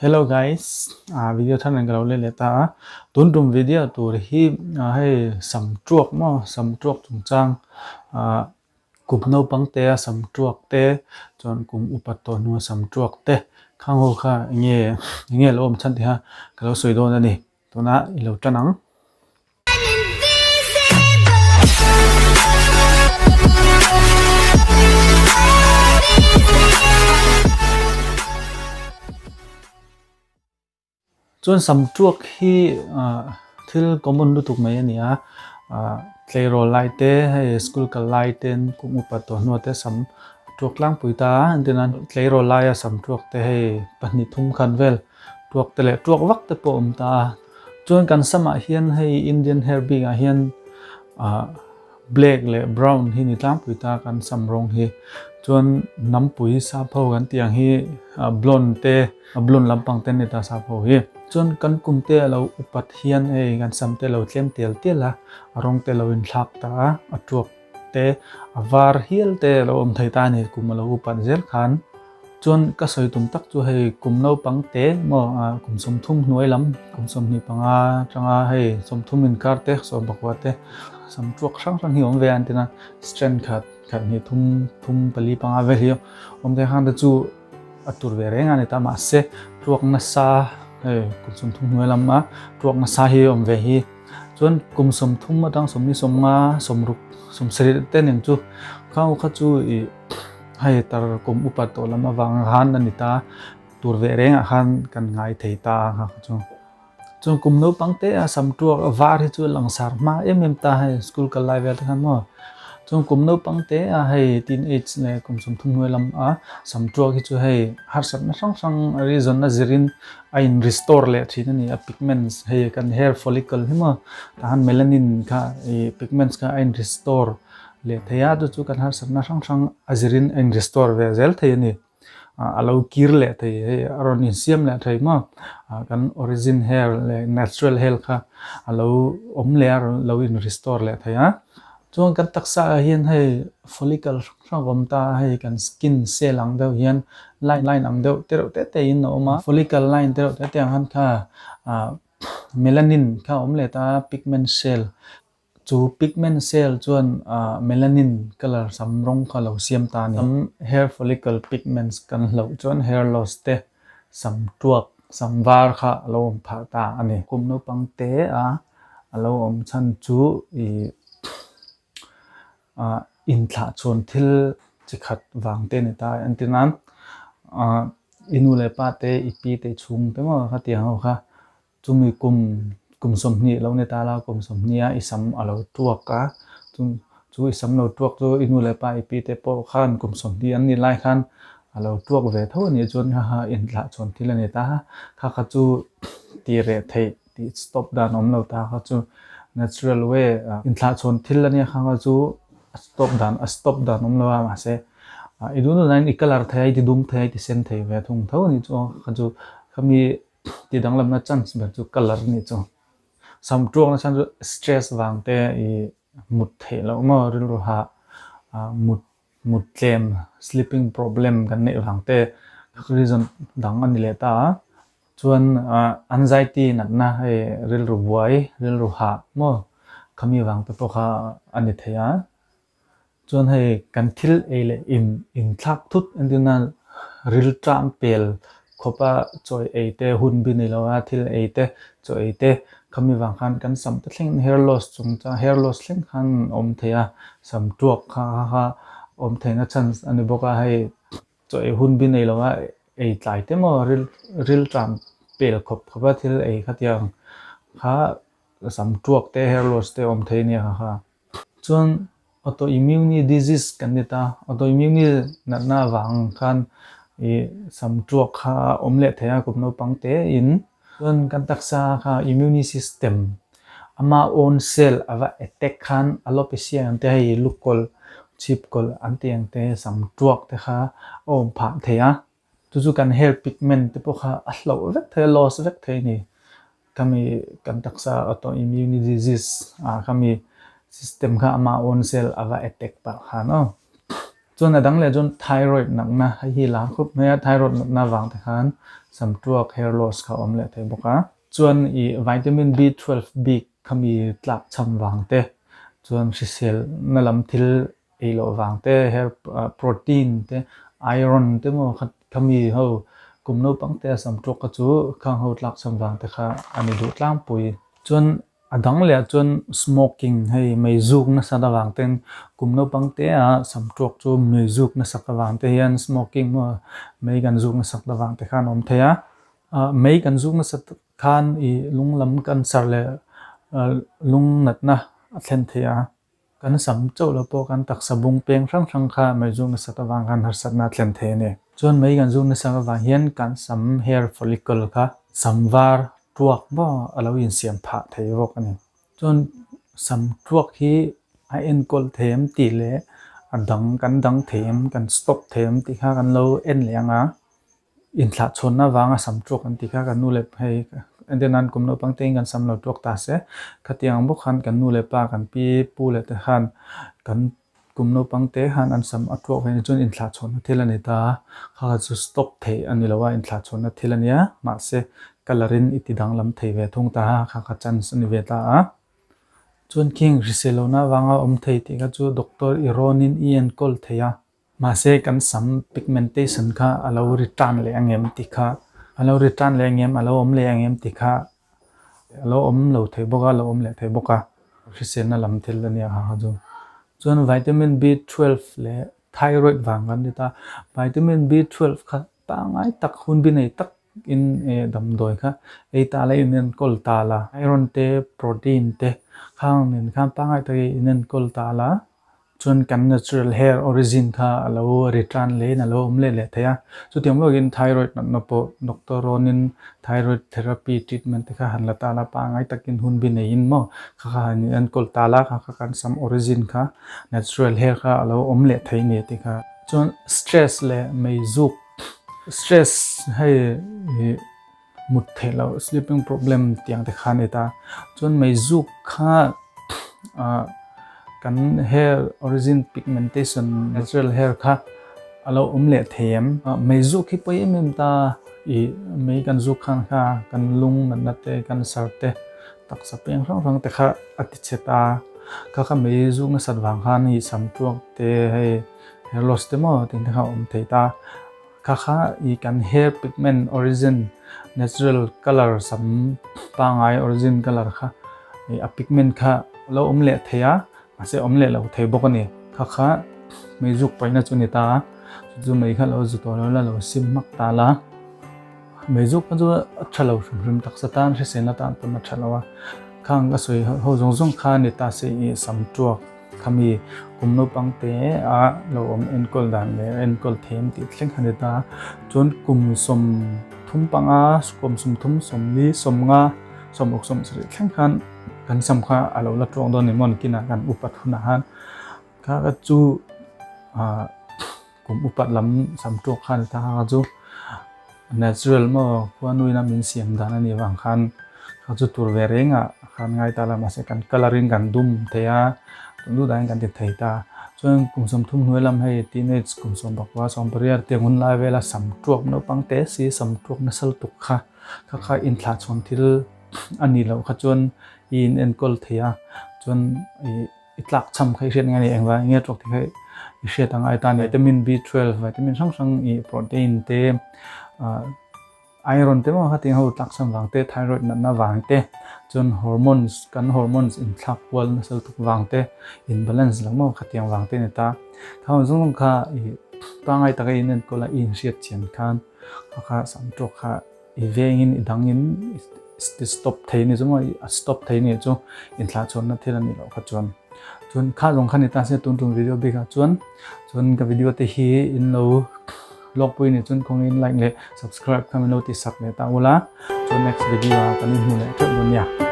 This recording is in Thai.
Hello guys, videoท่านนั้นเราเล่นเลยตาตุนวิดีโอตัวที่ให้สำจวกมั้งสำจวกจงจังกลุ่มโนปังเตะสำจวกเตะจนกลุ่มอุปตโนสำจวกเตะข้างหัวข้าเงี้ยเราอมชันที่ฮะเราสวยโดนนี่ตัวนั้นเราจะนังจนสำจวกที่ที่คอมมอนดูถูกไหมเนี่ยเคลโรไลเต้ให้สกูลกับไลเต้นกุมอุปตัวนัวเต้สำจวกล่างปุยตาอันนั้นเคลโรไลสำจวกเต้ให้ปนิทุ่มคันเวลจวกเตะจวกวักเตะปมตาจนกันสมัยเฮียนให้อินเดียนเฮอร์บิงเฮียนเบลกและบราวน์ที่นิตามปุยตากันสำรองที่จนน้ำปุ๋ยซาพอกันเตียงที่บลอนเตบลอนลำปังเต้นในตาซาพอที่จนกันกุมเตเราอุปัฏเฮียนกันซ้ำเตเราเลี้ยมเตียละรองเตเราอินทักตาจวกเตวาร์เฮียลเตเราอมไทยตาเนี่ยกุมเราอุปัฏเซลขันจนก็สอยตุ่มตักจูให้กุมเราปังเตมกุมสมทุ่มหน่วยลำกุมสมนี่ปังจังให้สมทุ่มอินการเตสมบักวัดเตสมจวกช่างหิวเวียนตินะสเตรนขัดนี่ทุ่มปลีปังเวลีอมเตขันตจูตุรเวรงานตามาเสจวกนัสซากุมสมทุ่มหน่วยลำจวกนัสซาฮิอมเวฮีจนกุมสมทุ่มมาดังสมนี่สมสมรุกสมสริเตนอย่างจูเข้าจูให้ตารกุมอุปโตลมาวางหันนันิตาตัวเวรงหันกันไงเทตาครับจนกุมโนปังเตะสำตัววาริจูหลังสารมาเมตาให้สกุลกันไลเวลทั้งหมดจนกุมโนปังเตะให้ทีนเอจเนี่ยกุมสมทุนเวลาสำตัวที่จะให้หาสัตว์ช่างรีซอนน่าจะรินไอ้รีสโตร์เลยที่นี่พิกเมนต์ให้กันเฮร์ฟอลิเคิลที่มั้งทหารเมลานินค่ะพิกเมนต์ค่ะไอ้รีสโตร์เลยที่ยาดูจูกันหาสัตว์ช่างอาจรินไอ้รีสโตร์เวเซลที่นี่เราคิร์เลยที่อารอนิเซียมเลยที่มั้งกันออริจินเฮร์เลยเนเชอรัลเฮร์ค่ะเราอมเลยเราอินรีสโตร์เลยที่ยาจนกันตักษาเฮียนให้ฟอลิเคิลช่างกมตาให้กันสกินเซลล์อังเดียวเฮียนไลน์อังเดียวเตเราเตยินออกมาฟอลิเคิลไลน์เตเราเตหันค่ะเมลานินค่ะอมเลยตาพิกเมนต์เซลล์จูพิกเมนต์เซลล์จวนเมลานินก็เลยสำรองค่ะเราเสียมตานี่เฮร์ฟอลิเคิลพิกเมนต์กันเราจวนเฮร์ลอสเตสำตัวสำวาร์ค่ะเราผ่าตาอันนี้กุมโนปังเตเราอมชันจูอินทาชนทิลจิขัดวางเตนตาอันที่นั้นอินูเลปาเตอีปีเตชุงเตมว่าขัดยังเอาค่ะจุมีกุมสมนีเราในตาเรากุมสมนีอิสัมเราตัวกะจูอิสัมเราตัวจูอินูเลปาอีปีเตโปขันกุมสมนีอันนี้ไล่ขันเราตัวเวทเท่านี้จนอินทาชนทิลในตาข้าขจูตีเรทตีสต็อปดานอมเราตาขจู natural way อินทาชนทิลเนี่ยข้าขจูstop dan umlawa ma se idunu nain ikalar thai ti dum thai ti sen thai ve thung thau ni chu khaju khami ti danglam na chance ba chu color ni chu sam trong na chan stress wang te I mut the lo ma ril ro ha mut tlem sleeping problem kan ne wang te reason dang an le ta chuan anxiety na he ril ro buai ril ro ha mo khami wang te pokha ani theyaจนให้กันทิลเลยอินทักทุกอันที่นั้นริลทรัมเปลขบจอยเตหุ่นบินในเราทิลเตจอยเตคำมีวางขันกันสัมตัดเล่งเฮร์ลอสจงจะเฮร์ลอสเล่งขันอมเทียสัมจวกค่ะอมเทียนัชันอันนี้บอกว่าให้จอยหุ่นบินในเราใจเตมอริลทรัมเปลขบทิลขัดยังค่ะสัมจวกเตเฮร์ลอสเตอมเทียเนี่ยค่ะจนautoimmune disease kan nita autoimmune na wang khan samchuak kha omle thaya kupno pangte in ton kan taksa kha immune system ama own cell ava attack khan alopecia ante hi lukol chipkol ante ante samchuak te kha om pha thaya tuju kan hair pigment te po kha allo vek the loss vek the ni kami kan taksa autoimmune disease kami system ka ama own cell ava attack pa ha no จนอดังเลยจนไทรอยด์หนักนะให้ฮีลาคุบเนี่ยไทรอยด์น่าวางแต่ขันสำตัว hair loss เขาอมเลยเทบกะจนอีวิตามิน B12 บีเขามีตลักชำวางเตจนซิเซลนั่นลำทิลเอโลวางเต hair protein เตไอรอนเตมั้งเขามีเขากุมโนปังเตสำตัวกระจูข้างเขาตลักชำวางแต่ค่ะอันนี้ดูดล่างปุยจนอดังเลยจน smoking ให้ไม่จุกนะสัตว์วางเต็นกุมโนปังเตะสำตัวจูไม่จุกนะสัตว์วางเตียน smoking ว่าไม่กันจุกนะสัตว์วางเตะข้านอมเทียไม่กันจุกนะสัตว์ข้านอีลุงลำกันสารเลยลุงนัดนะเซนเทียกันสำโจแล้วพอกันตักสบุงเปียงช่างข้าไม่จุกนะสัตว์วางกันหัดสัตว์นัดเซนเทียเนี่ยจนไม่กันจุกนะสัตว์วางเฮียนกันสำ hair follicle ค่ะสำวาร์ตัวบ่เราอินเสียมผ่าเทวกันนี่จนสำตัวที่ไอเอ็นกอลเทมตีเละดังกันดังเทมกันสต็อปเทมตีข้ากันเราเอ็นเลียงอินทลาชนนะวางสำตัวกันตีข้ากันนู่เล็บให้อันเดนั้นกุมโนปังเตงกันสำเราตัวตาเสขัดยังบุคันกันนู่เล็บปากันปีปูเล็บขันกันกุมโนปังเตหันอันสำอัตวให้จนอินทลาชนเทลนิตาข้าจะสต็อปเทอันนี้เราว่าอินทลาชนเทลเนียมาเสkalarin iti dang lam thei ve thung ta kha kha chan san ve ta chun king riselona wanga om thei ti ka chu doctor ironin ian kol theya ma se kan sam pigmentation kha alo return le angem ti kha alo return le angem alo om le angem ti kha alo om lo thei boka alo om le thei boka risena lam thil ania ha ju chun vitamin B12 le thyroid wangan ta vitamin B12 kha pa ngai tak hun bi nei tak in dam doi kha ei ta la in kol ta la iron te protein te khang nin kham pa ngai ta in kol ta la chun kan natural hair origin kha alo return le na lo umle le thaya chu tiam lo in thyroid na po doctor ronin thyroid therapy treatment kha han la ta la pa ngai takin hun bi nei in mo kha kha in kol ta la kha kan some origin kha natural hair kha alo umle thai ne ti kha chun stress le mai zuk stress hay một thể là sleeping problem tiếng thì khá này ta chọn mấy giúp khá cái hair origin pigmentation natural hair khá alo lệ thêm mấy giúp khi bây em ta mấy cái giúp khá cái lung nắn nát cái sarte tak sa peng rong te kha aticheta kha mấy giúp nó sát vàng khá ni sam tuak te hay hair loss te mo ting kha thei ta kha I kan hair pigment origin natural color sam pangai origin color kha a pigment kha lo le theya ase le lo thei bokani kha mai juk paina chuni ta chu mai kha lo zu to lo sim mak ta la mai juk ka chu thalo rum tak satan se sena tan pa ma thalawa khang ga soi ho jong kha ni ta se I sam tuak khami kumno pangte a lo enkol dan le enkol them ti thleng haneta chon kum som thum panga kum sum thum som li som nga som ok som sri thleng khan kan sam kha alo la tong don ni mon kina kan upat huna han kha ga chu kum upat lam sam tok khan ta ga chu natural mo kwanui na min siam dan ani wang khan kha chu tur ve renga khan ngai ta la ma se kan coloring kan dum theya lu dang kan thei ta chuan kum som thum hnuai lam hei teenage kum som bakwa som pariar tengun lai vela sam tuak no pangte si sam tuak na sal tuk kha in thla chon thil ani lo kha chuan in enkol theya chuan itlak cham khai rian ngani engwa nge tok thi khai she tang ai ta vitamin B12 vitamin sang protein te iron te mo hating ho tlak sam wang te thyroid na wang te chun hormones in thak wal na sal tuk wang te in balance lang mo khatiang wang te neta kha zung kha pangai ta in ko la in siat chen khan kha sam tok kha vengin idangin stop thei ni zuma stop thei ni chu in thla chon na thela ni lo kha chun kha jong khan ta se tun video be kha chun ka video te hi in lo log pui ni chun kong in like le subscribe kha notice sak le ta wala chun next video kan in hu le thon ya